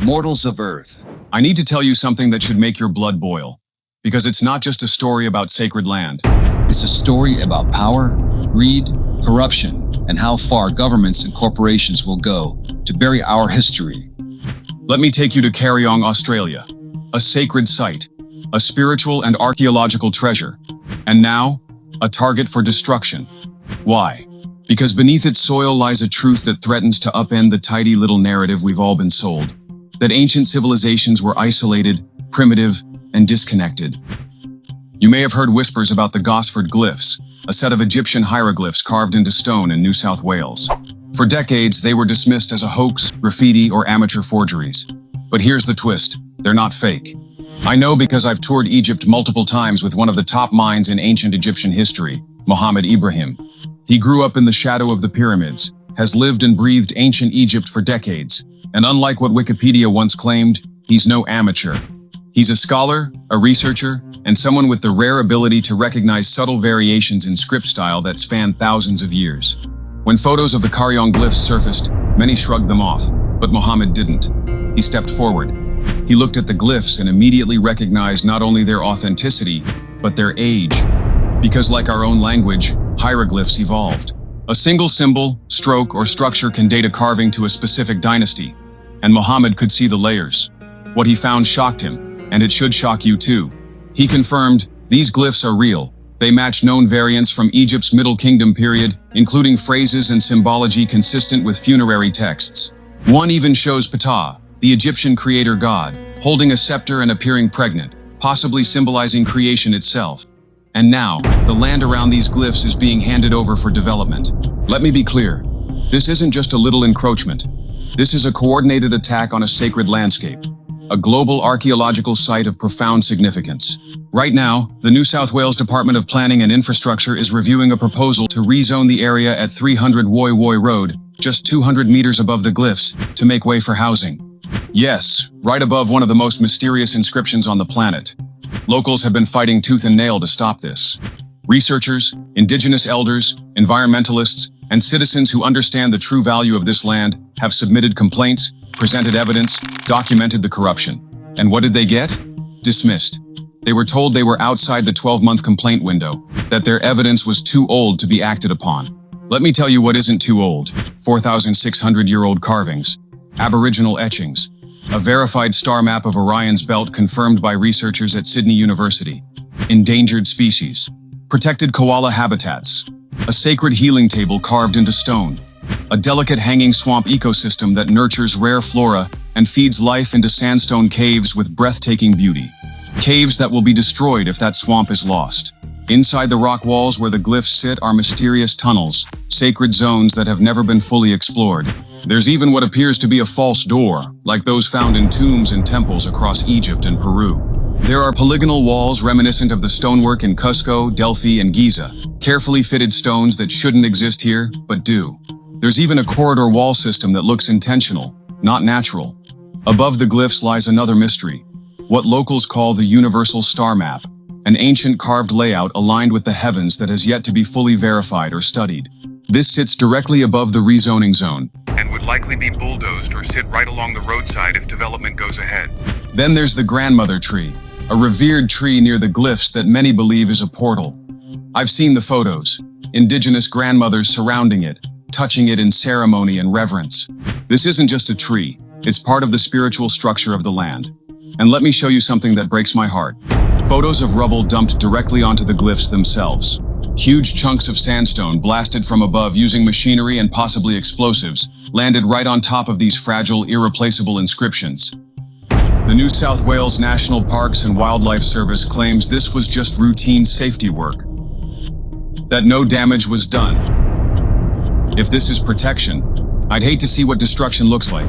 Mortals of Earth. I need to tell you something that should make your blood boil. Because it's not just a story about sacred land. It's a story about power, greed, corruption, and how far governments and corporations will go to bury our history. Let me take you to Kariong, Australia. A sacred site, a spiritual and archaeological treasure, and now, a target for destruction. Why? Because beneath its soil lies a truth that threatens to upend the tidy little narrative we've all been sold. That ancient civilizations were isolated, primitive, and disconnected. You may have heard whispers about the Gosford Glyphs, a set of Egyptian hieroglyphs carved into stone in New South Wales. For decades, they were dismissed as a hoax, graffiti, or amateur forgeries. But here's the twist, they're not fake. I know because I've toured Egypt multiple times with one of the top minds in ancient Egyptian history, Mohamed Ibrahim. He grew up in the shadow of the pyramids, has lived and breathed ancient Egypt for decades, and unlike what Wikipedia once claimed, he's no amateur. He's a scholar, a researcher, and someone with the rare ability to recognize subtle variations in script style that span thousands of years. When photos of the Kariong glyphs surfaced, many shrugged them off, but Mohamed didn't. He stepped forward. He looked at the glyphs and immediately recognized not only their authenticity, but their age. Because like our own language, hieroglyphs evolved. A single symbol, stroke, or structure can date a carving to a specific dynasty, and Mohamed could see the layers. What he found shocked him, and it should shock you too. He confirmed, these glyphs are real. They match known variants from Egypt's Middle Kingdom period, including phrases and symbology consistent with funerary texts. One even shows Ptah, the Egyptian creator god, holding a scepter and appearing pregnant, possibly symbolizing creation itself. And now, the land around these glyphs is being handed over for development. Let me be clear, this isn't just a little encroachment. This is a coordinated attack on a sacred landscape, a global archaeological site of profound significance. Right now, the New South Wales Department of Planning and Infrastructure is reviewing a proposal to rezone the area at 300 Woy Woy Road, just 200 meters above the glyphs, to make way for housing. Yes, right above one of the most mysterious inscriptions on the planet. Locals have been fighting tooth and nail to stop this. Researchers, indigenous elders, environmentalists, and citizens who understand the true value of this land have submitted complaints, presented evidence, documented the corruption. And what did they get? Dismissed. They were told they were outside the 12-month complaint window, that their evidence was too old to be acted upon. Let me tell you what isn't too old. 4,600-year-old carvings, Aboriginal etchings, a verified star map of Orion's belt confirmed by researchers at Sydney University, endangered species, protected koala habitats, a sacred healing table carved into stone, a delicate hanging swamp ecosystem that nurtures rare flora and feeds life into sandstone caves with breathtaking beauty. Caves that will be destroyed if that swamp is lost. Inside the rock walls where the glyphs sit are mysterious tunnels, sacred zones that have never been fully explored. There's even what appears to be a false door, like those found in tombs and temples across Egypt and Peru. There are polygonal walls reminiscent of the stonework in Cusco, Delphi, and Giza, carefully fitted stones that shouldn't exist here, but do. There's even a corridor wall system that looks intentional, not natural. Above the glyphs lies another mystery, what locals call the Universal Star Map, an ancient carved layout aligned with the heavens that has yet to be fully verified or studied. This sits directly above the rezoning zone, and would likely be bulldozed or sit right along the roadside if development goes ahead. Then there's the grandmother tree, a revered tree near the glyphs that many believe is a portal. I've seen the photos, indigenous grandmothers surrounding it, touching it in ceremony and reverence. This isn't just a tree, it's part of the spiritual structure of the land. And let me show you something that breaks my heart. Photos of rubble dumped directly onto the glyphs themselves. Huge chunks of sandstone blasted from above using machinery and possibly explosives landed right on top of these fragile, irreplaceable inscriptions. The New South Wales National Parks and Wildlife Service claims this was just routine safety work, that no damage was done. If this is protection, I'd hate to see what destruction looks like.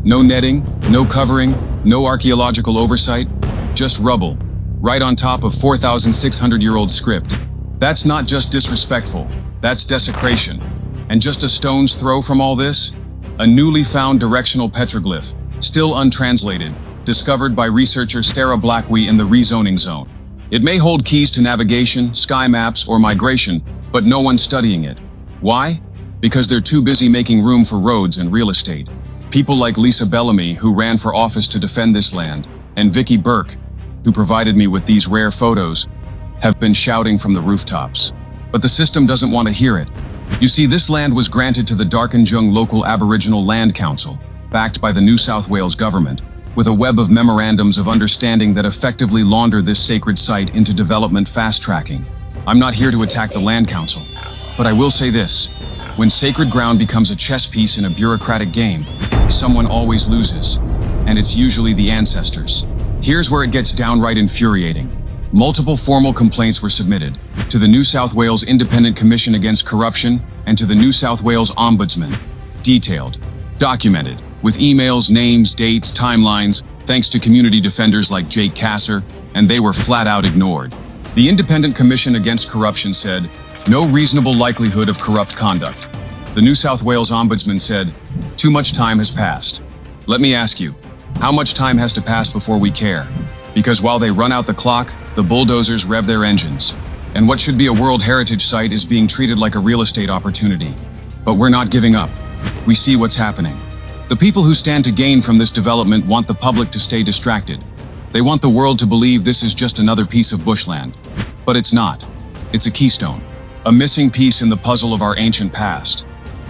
No netting, no covering, no archaeological oversight, just rubble, right on top of 4,600-year-old script. That's not just disrespectful, that's desecration. And just a stone's throw from all this, a newly found directional petroglyph, still untranslated, discovered by researcher Sarah Blackwee in the rezoning zone. It may hold keys to navigation, sky maps, or migration, but no one's studying it. Why? Because they're too busy making room for roads and real estate. People like Lisa Bellamy, who ran for office to defend this land, and Vicky Burke, who provided me with these rare photos, have been shouting from the rooftops. But the system doesn't want to hear it. You see, this land was granted to the Darkinjung Local Aboriginal Land Council, backed by the New South Wales government, with a web of memorandums of understanding that effectively launder this sacred site into development fast-tracking. I'm not here to attack the Land Council, but I will say this. When sacred ground becomes a chess piece in a bureaucratic game, someone always loses, and it's usually the ancestors. Here's where it gets downright infuriating. Multiple formal complaints were submitted to the New South Wales Independent Commission Against Corruption and to the New South Wales Ombudsman. Detailed, documented, with emails, names, dates, timelines, thanks to community defenders like Jake Kasser, and they were flat out ignored. The Independent Commission Against Corruption said, no reasonable likelihood of corrupt conduct. The New South Wales Ombudsman said, too much time has passed. Let me ask you, how much time has to pass before we care? Because while they run out the clock, the bulldozers rev their engines. And what should be a World Heritage Site is being treated like a real estate opportunity. But we're not giving up. We see what's happening. The people who stand to gain from this development want the public to stay distracted. They want the world to believe this is just another piece of bushland. But it's not. It's a keystone. A missing piece in the puzzle of our ancient past.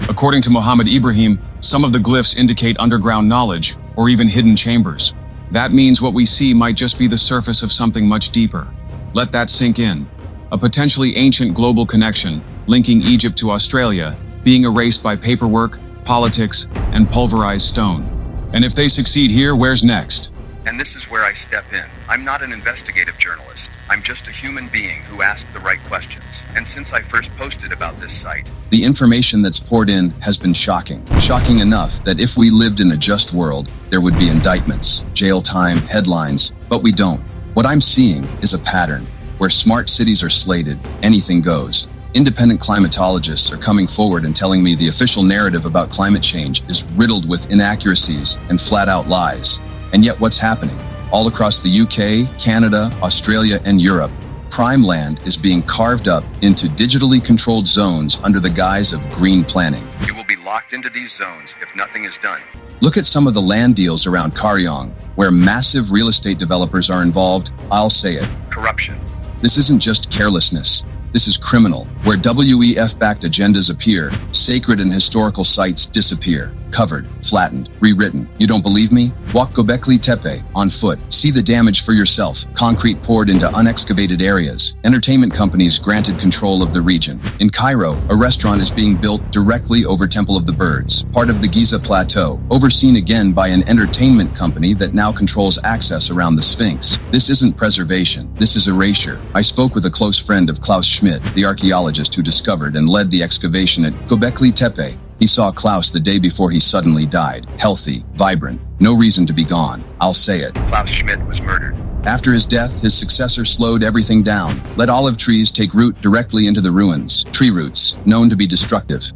According to Mohamed Ibrahim, some of the glyphs indicate underground knowledge, or even hidden chambers. That means what we see might just be the surface of something much deeper. Let that sink in. A potentially ancient global connection, linking Egypt to Australia, being erased by paperwork, politics, and pulverized stone. And if they succeed here, where's next? And this is where I step in. I'm not an investigative journalist. I'm just a human being who asked the right questions. And since I first posted about this site, The information that's poured in has been shocking. Shocking enough that if we lived in a just world, there would be indictments, jail time, headlines, but we don't. What I'm seeing is a pattern where smart cities are slated, anything goes. Independent climatologists are coming forward and telling me the official narrative about climate change is riddled with inaccuracies and flat-out lies. And yet what's happening? All across the UK, Canada, Australia, and Europe, prime land is being carved up into digitally controlled zones under the guise of green planning. you will be locked into these zones if nothing is done. Look at some of the land deals around Kariong, where massive real estate developers are involved. I'll say it. Corruption. This isn't just carelessness. This is criminal. Where WEF-backed agendas appear, sacred and historical sites disappear. Covered, flattened, rewritten. You don't believe me? Walk Göbekli Tepe on foot. See the damage for yourself. Concrete poured into unexcavated areas. Entertainment companies granted control of the region. In Cairo, a restaurant is being built directly over Temple of the Birds, part of the Giza Plateau, overseen again by an entertainment company that now controls access around the Sphinx. This isn't preservation. This is erasure. I spoke with a close friend of Klaus Schmidt, the archaeologist who discovered and led the excavation at Göbekli Tepe. He saw Klaus the day before he suddenly died. Healthy, vibrant, no reason to be gone. I'll say it. Klaus Schmidt was murdered. After his death, his successor slowed everything down. Let olive trees take root directly into the ruins. Tree roots, known to be destructive.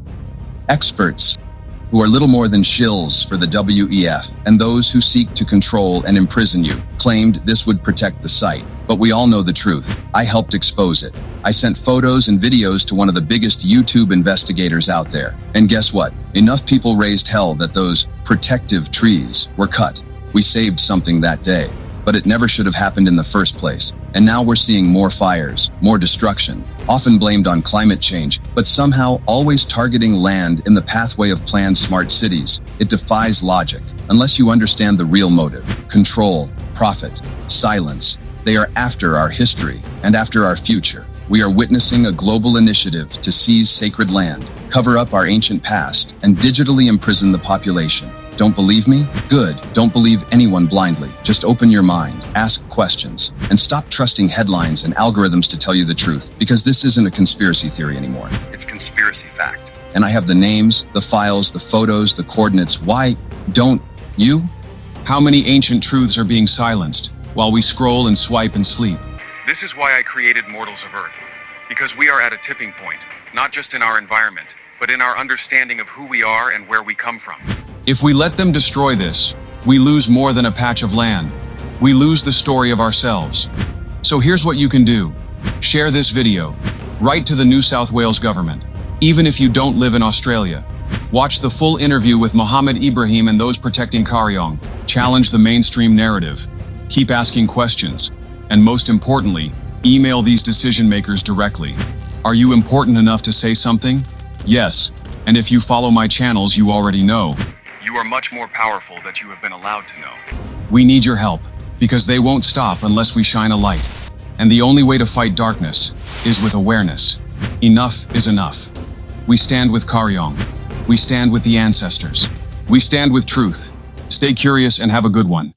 Experts, who are little more than shills for the WEF, and those who seek to control and imprison you, claimed this would protect the site. But we all know the truth. I helped expose it. I sent photos and videos to one of the biggest YouTube investigators out there. And guess what? Enough people raised hell that those protective trees were cut. We saved something that day. But it never should have happened in the first place. And now we're seeing more fires, more destruction, often blamed on climate change, but somehow always targeting land in the pathway of planned smart cities. It defies logic, unless you understand the real motive: control, profit, silence. They are after our history and after our future. We are witnessing a global initiative to seize sacred land, cover up our ancient past, and digitally imprison the population. Don't believe me? Good. Don't believe anyone blindly. Just open your mind, ask questions, and stop trusting headlines and algorithms to tell you the truth, because this isn't a conspiracy theory anymore. It's conspiracy fact. And I have the names, the files, the photos, the coordinates. Why don't you? How many ancient truths are being silenced while we scroll and swipe and sleep? This is why I created Mortals of Earth. Because we are at a tipping point, not just in our environment, but in our understanding of who we are and where we come from. If we let them destroy this, we lose more than a patch of land. We lose the story of ourselves. So here's what you can do. Share this video. Write to the New South Wales government. Even if you don't live in Australia, Watch the full interview with Mohamed Ibrahim and those protecting Kariong. Challenge the mainstream narrative. Keep asking questions. And most importantly, email these decision makers directly. Are you important enough to say something? Yes. And if you follow my channels, you already know. You are much more powerful than you have been allowed to know. We need your help, because they won't stop unless we shine a light. And the only way to fight darkness is with awareness. Enough is enough. We stand with Kariong. We stand with the ancestors. We stand with truth. Stay curious and have a good one.